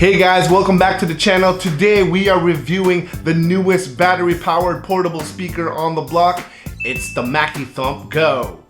Hey guys, welcome back to the channel. Today we are reviewing the newest battery-powered portable speaker on the block. It's the Mackie Thump Go.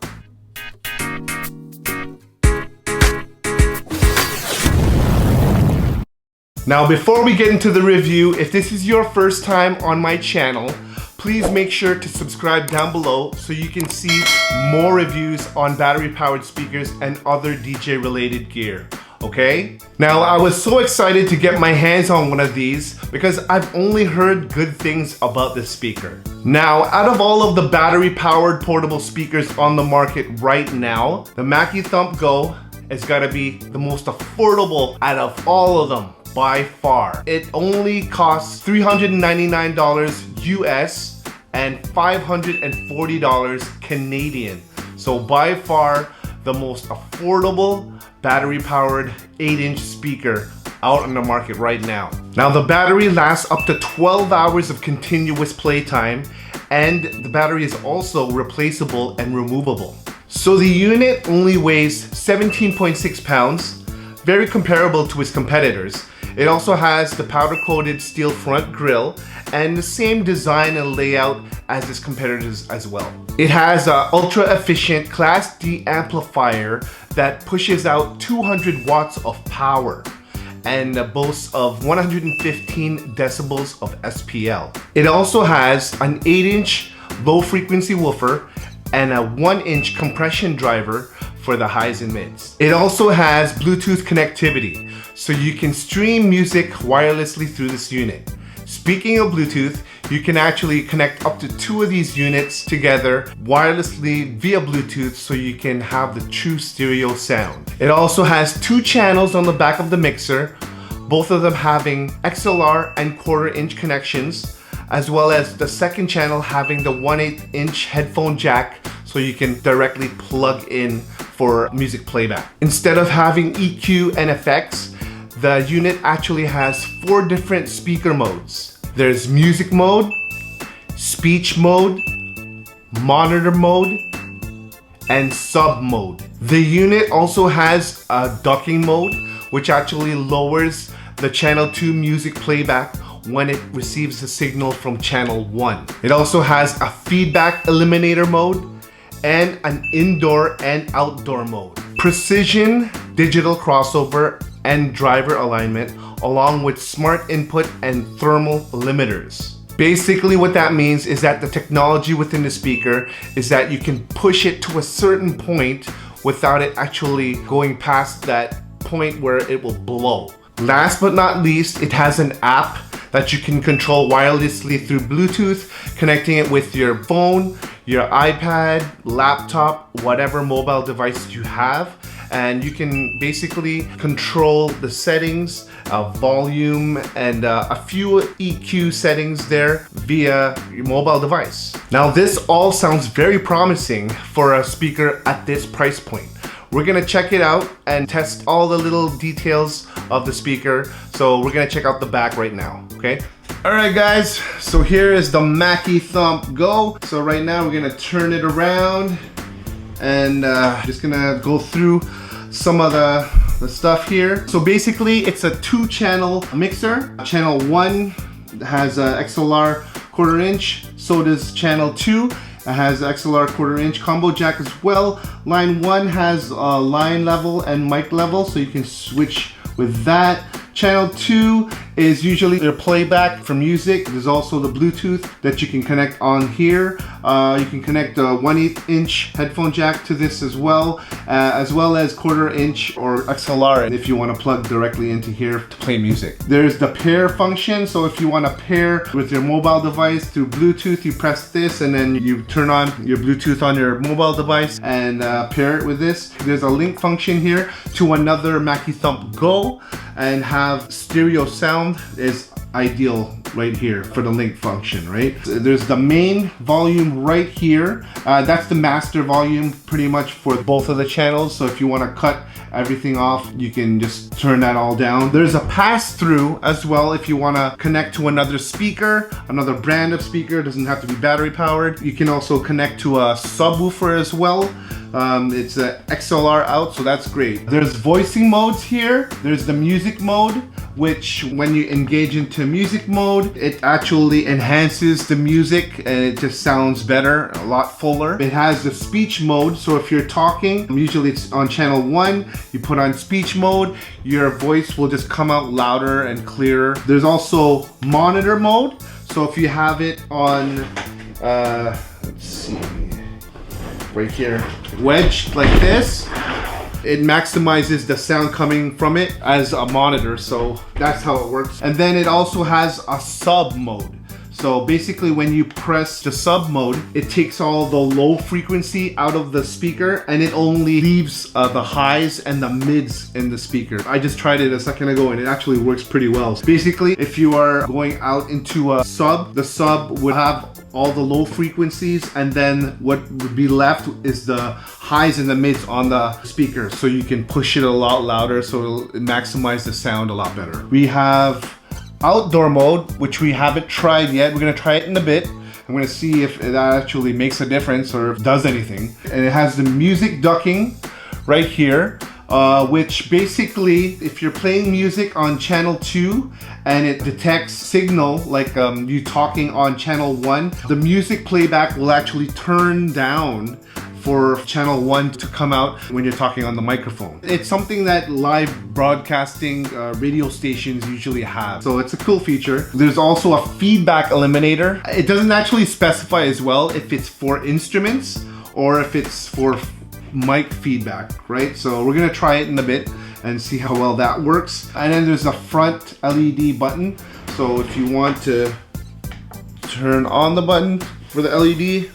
Now before we get into the review, if this is your first time on my channel, please make sure to subscribe down below so you can see more reviews on battery-powered speakers and other DJ-related gear. Okay? Now, I was so excited to get my hands on one of these because I've only heard good things about this speaker. Now, out of all of the battery-powered portable speakers on the market right now, the Mackie Thump Go has got to be the most affordable out of all of them by far. It only costs $399 US and $540 Canadian. So by far the most affordable battery-powered 8-inch speaker out on the market right now. Now the battery lasts up to 12 hours of continuous playtime, and the battery is also replaceable and removable. So the unit only weighs 17.6 pounds, very comparable to its competitors. It also has the powder-coated steel front grille and the same design and layout as its competitors as well. It has an ultra-efficient Class D amplifier that pushes out 200 watts of power and boasts of 115 decibels of SPL. It also has an 8-inch low-frequency woofer and a 1-inch compression driver for the highs and mids. It also has Bluetooth connectivity, so you can stream music wirelessly through this unit. Speaking of Bluetooth, you can actually connect up to 2 of these units together wirelessly via Bluetooth so you can have the true stereo sound. It also has 2 channels on the back of the mixer, both of them having XLR and 1/4 inch connections, as well as the second channel having the 1/8 inch headphone jack so you can directly plug in for music playback. Instead of having EQ and effects, the unit actually has 4 different speaker modes. There's music mode, speech mode, monitor mode, and sub mode. The unit also has a ducking mode, which actually lowers the channel 2 music playback when it receives the signal from channel 1. It also has a feedback eliminator mode and an indoor and outdoor mode. Precision digital crossover and driver alignment, along with smart input and thermal limiters. Basically what that means is that the technology within the speaker is that you can push it to a certain point without it actually going past that point where it will blow. Last but not least, it has an app that you can control wirelessly through Bluetooth, connecting it with your phone, your iPad, laptop, whatever mobile device you have. And you can basically control the settings, volume, and a few EQ settings there via your mobile device. Now this all sounds very promising for a speaker at this price point. We're gonna check it out and test all the little details of the speaker. So we're gonna check out the back right now, okay? All right guys, so here is the Mackie Thump Go. So right now we're gonna turn it around and just gonna go through some of the stuff here. So basically it's a 2-channel mixer. Channel 1 has a XLR 1/4 inch, so does channel 2. It has XLR 1/4 inch combo jack as well. Line 1 has line level and mic level, so you can switch with that. Channel 2 is usually your playback for music. There's also the Bluetooth that you can connect on here. You can connect a 1/8 inch headphone jack to this as well as 1/4 inch or XLR if you want to plug directly into here to play music. There's the pair function, so if you want to pair with your mobile device through Bluetooth, you press this and then you turn on your Bluetooth on your mobile device and pair it with this. There's a link function here to another Mackie Thump Go, and have stereo sound is ideal right here for the link function, right? There's the main volume right here. That's the master volume pretty much for both of the channels. So if you want to cut everything off, you can just turn that all down. There's a pass-through as well if you want to connect to another speaker, another brand of speaker. It doesn't have to be battery powered. You can also connect to a subwoofer as well. It's an XLR out, so that's great. There's voicing modes here. There's the music mode, which when you engage into music mode, it actually enhances the music and it just sounds better, a lot fuller. It has the speech mode, so if you're talking, usually it's on channel 1, you put on speech mode, your voice will just come out louder and clearer. There's also monitor mode, so if you have it on, let's see, right here, wedged like this, it maximizes the sound coming from it as a monitor, so that's how it works. And then it also has a sub mode. So basically when you press the sub mode, it takes all the low frequency out of the speaker and it only leaves the highs and the mids in the speaker. I just tried it a second ago and it actually works pretty well. Basically, if you are going out into a sub, the sub would have all the low frequencies and then what would be left is the highs and the mids on the speaker, so you can push it a lot louder so it'll maximize the sound a lot better. We have outdoor mode, which we haven't tried yet. We're gonna try it in a bit. I'm gonna see if it actually makes a difference or does anything. And it has the music ducking right here, which basically, if you're playing music on channel 2 and it detects signal like you talking on channel 1, the music playback will actually turn down for channel 1 to come out when you're talking on the microphone. It's something that live broadcasting radio stations usually have. So it's a cool feature. There's also a feedback eliminator. It doesn't actually specify as well if it's for instruments or if it's for mic feedback, right? So we're gonna try it in a bit and see how well that works. And then there's a front LED button. So if you want to turn on the button for the LED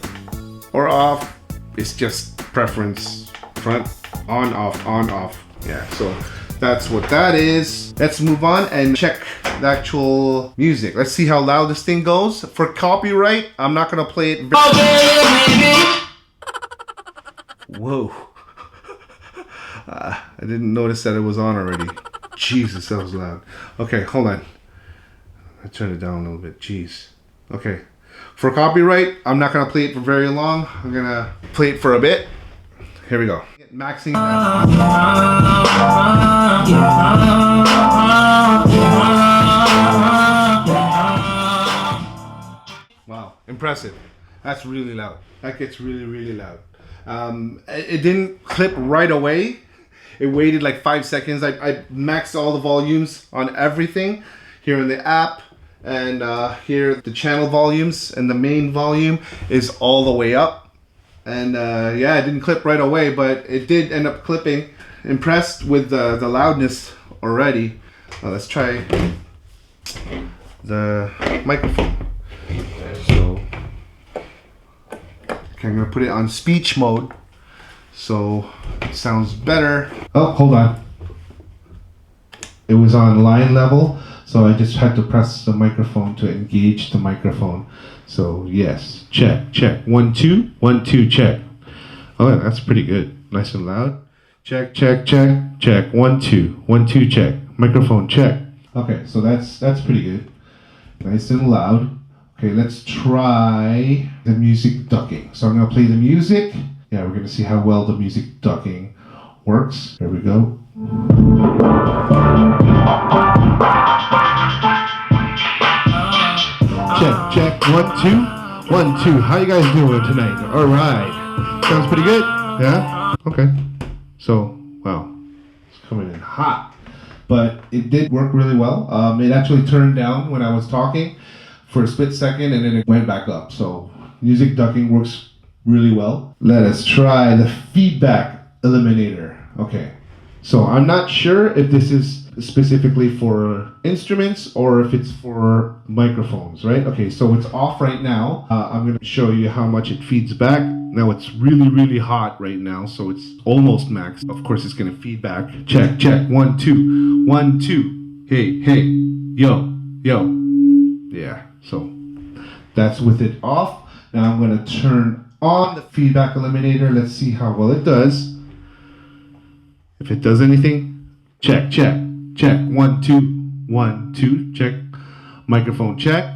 or off, it's just preference, front, on, off. Yeah, so that's what that is. Let's move on and check the actual music. Let's see how loud this thing goes. For copyright, I'm not gonna play it. Whoa. I didn't notice that it was on already. Jesus, that was loud. Okay, hold on. I turned it down a little bit. Jeez. Okay. For copyright, I'm not gonna play it for very long. I'm gonna play it for a bit. Here we go. Maxing. Wow, impressive. That's really loud. That gets really, really loud. It didn't clip right away. It waited like 5 seconds. I maxed all the volumes on everything here in the app. And here the channel volumes and the main volume is all the way up. And yeah, it didn't clip right away, but it did end up clipping. Impressed with the loudness already. Let's try the microphone. So, okay, I'm gonna put it on speech mode so it sounds better. Oh, hold on. It was on line level. So I just had to press the microphone to engage the microphone. So yes, check, 1, 2, 1, 2, check. Oh, yeah, that's pretty good. Nice and loud. Check, 1, 2, 1, 2, check. Microphone check. Okay, so that's pretty good. Nice and loud. Okay, let's try the music ducking. So I'm gonna play the music. Yeah, we're gonna see how well the music ducking works. Here we go. Check, 1, 2, 1, 2. How you guys doing tonight? All right. Sounds pretty good. Yeah. Okay. So, wow, it's coming in hot, but it did work really well. It actually turned down when I was talking for a split second, and then it went back up. So, music ducking works really well. Let us try the feedback eliminator. Okay. So I'm not sure if this is specifically for instruments or if it's for microphones, right? Okay, so it's off right now. I'm gonna show you how much it feeds back. Now it's really, really hot right now, so it's almost max. Of course, it's gonna feed back. Check, 1, 2, 1, 2. Hey, yo. Yeah, so that's with it off. Now I'm gonna turn on the feedback eliminator. Let's see how well it does. If it does anything, check, 1, 2, 1, 2, check. Microphone check.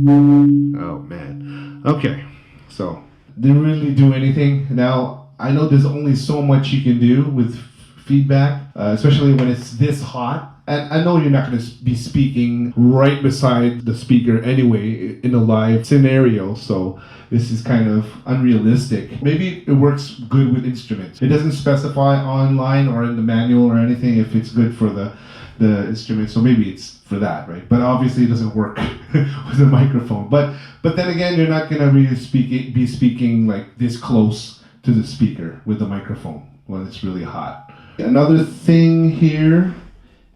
Oh man. Okay, so didn't really do anything. Now I know there's only so much you can do with feedback, especially when it's this hot. And I know you're not going to be speaking right beside the speaker anyway in a live scenario, so this is kind of unrealistic. Maybe it works good with instruments. It doesn't specify online or in the manual or anything if it's good for the instrument, so maybe it's for that, right? But obviously it doesn't work with a microphone. But then again, you're not going to really be speaking like this close to the speaker with the microphone when it's really hot. Another thing here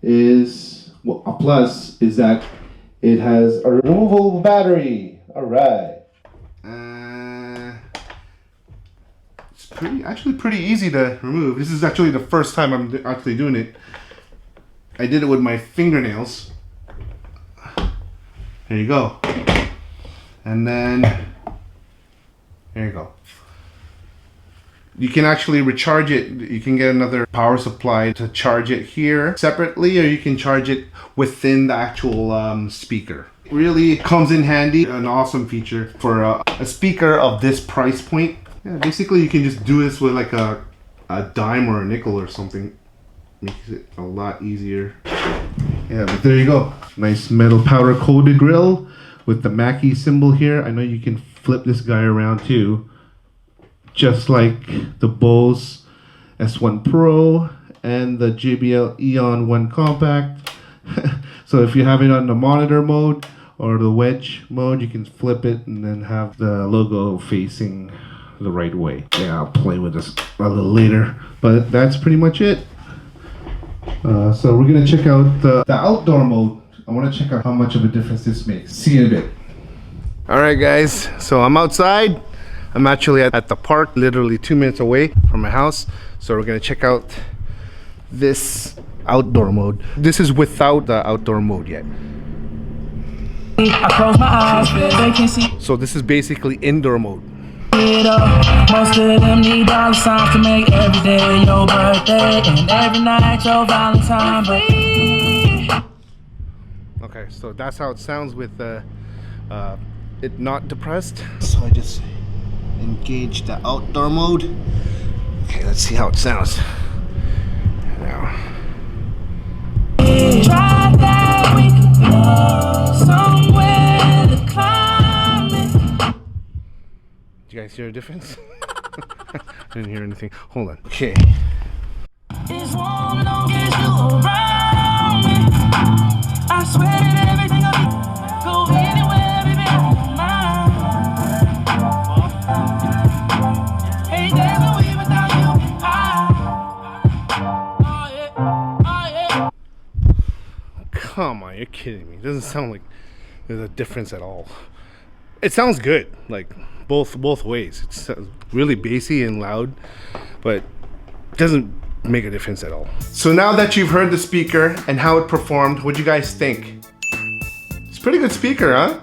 is, well, a plus is that it has a removable battery. All right. It's actually pretty easy to remove. This is actually the first time I'm actually doing it. I did it with my fingernails. There you go. And then, there you go. You can actually recharge it. You can get another power supply to charge it here separately, or you can charge it within the actual speaker. It really comes in handy. An awesome feature for a speaker of this price point. Yeah, basically you can just do this with like a dime or a nickel or something. Makes it a lot easier. Yeah, but there you go. Nice metal powder coated grill with the Mackie symbol here. I know you can flip this guy around too, just like the Bose S1 Pro and the JBL Eon 1 Compact. So if you have it on the monitor mode or the wedge mode, you can flip it and then have the logo facing the right way. Yeah, I'll play with this a little later, but that's pretty much it. So we're gonna check out the outdoor mode. I wanna check out how much of a difference this makes. See you in a bit. All right guys, so I'm outside. I'm actually at the park, literally 2 minutes away from my house. So we're gonna check out this outdoor mode. This is without the outdoor mode yet. I close my eyes, they can see. So this is basically indoor mode. Most of them need dollar signs to make every day your birthday and every night your Valentine. Okay, so that's how it sounds with it not depressed. So I just engage the outdoor mode. Okay, let's see how it sounds. Now. Try that we could go somewhere to climb it. Do you guys hear a difference? I didn't hear anything. Hold on. Okay. It's warm, don't get you around me. I swear that everything will be go anywhere, baby, mine. Hey, there's no way without you. Oh, yeah. Come on, you're kidding me. It doesn't sound like there's a difference at all. It sounds good, like both ways. It's really bassy and loud, but it doesn't make a difference at all. So now that you've heard the speaker and how it performed, what do you guys think? It's a pretty good speaker, huh?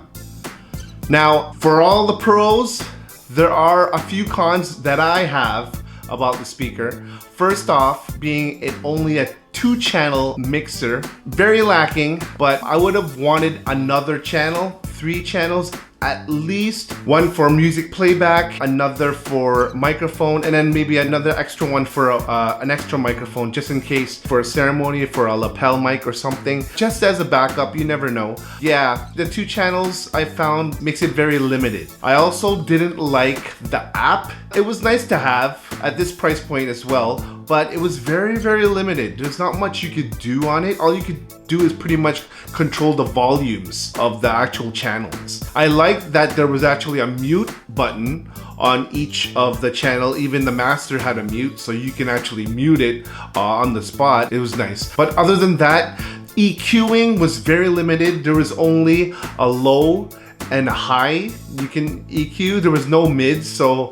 Now, for all the pros, there are a few cons that I have about the speaker. First off, being it only a 2-channel mixer, very lacking, but I would have wanted another channel, 3 channels at least. One for music playback, another for microphone, and then maybe another extra one for an extra microphone just in case for a ceremony, for a lapel mic or something. Just as a backup, you never know. Yeah, the 2 channels I found makes it very limited. I also didn't like the app. It was nice to have at this price point as well, but it was very, very limited. There's not much you could do on it. All you could do is pretty much control the volumes of the actual channels. I liked that there was actually a mute button on each of the channel. Even the master had a mute, so you can actually mute it on the spot. It was nice. But other than that, EQing was very limited. There was only a low and a high you can EQ. There was no mids, so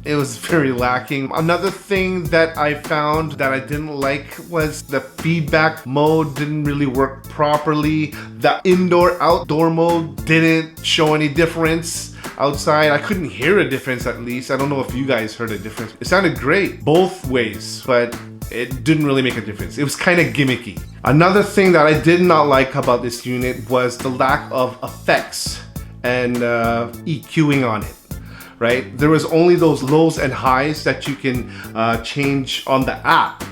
it was very lacking. Another thing that I found that I didn't like was the feedback mode didn't really work properly. The indoor-outdoor mode didn't show any difference outside. I couldn't hear a difference at least. I don't know if you guys heard a difference. It sounded great both ways, but it didn't really make a difference. It was kind of gimmicky. Another thing that I did not like about this unit was the lack of effects and EQing on it. Right? There was only those lows and highs that you can change on the app.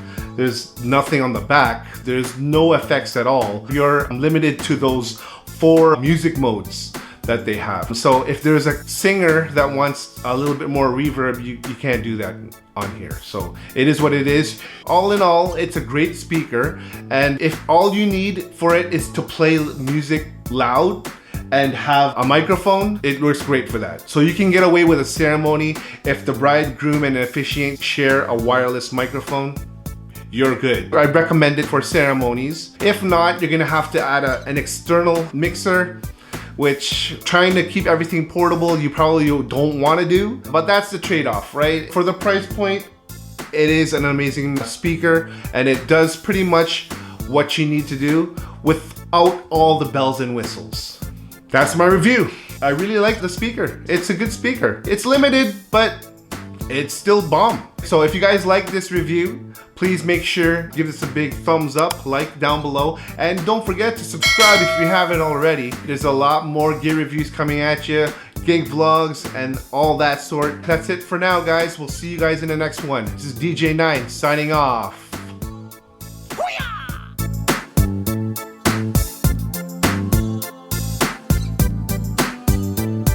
There's nothing on the back. There's no effects at all. You're limited to those 4 music modes that they have. So if there's a singer that wants a little bit more reverb, you can't do that on here. So it is what it is. All in all, it's a great speaker. And if all you need for it is to play music loud and have a microphone, it works great for that. So you can get away with a ceremony if the bridegroom and the officiant share a wireless microphone. You're good. I recommend it for ceremonies. If not, you're gonna have to add an external mixer, which trying to keep everything portable, you probably don't want to do, but that's the trade-off, right? For the price point, it is an amazing speaker, and it does pretty much what you need to do without all the bells and whistles. That's my review. I really like the speaker. It's a good speaker. It's limited, but it's still bomb. So if you guys like this review, please make sure give this a big thumbs up, like down below, and don't forget to subscribe if you haven't already. There's a lot more gear reviews coming at you, gig vlogs, and all that sort. That's it for now, guys. We'll see you guys in the next one. This is DJ9 signing off.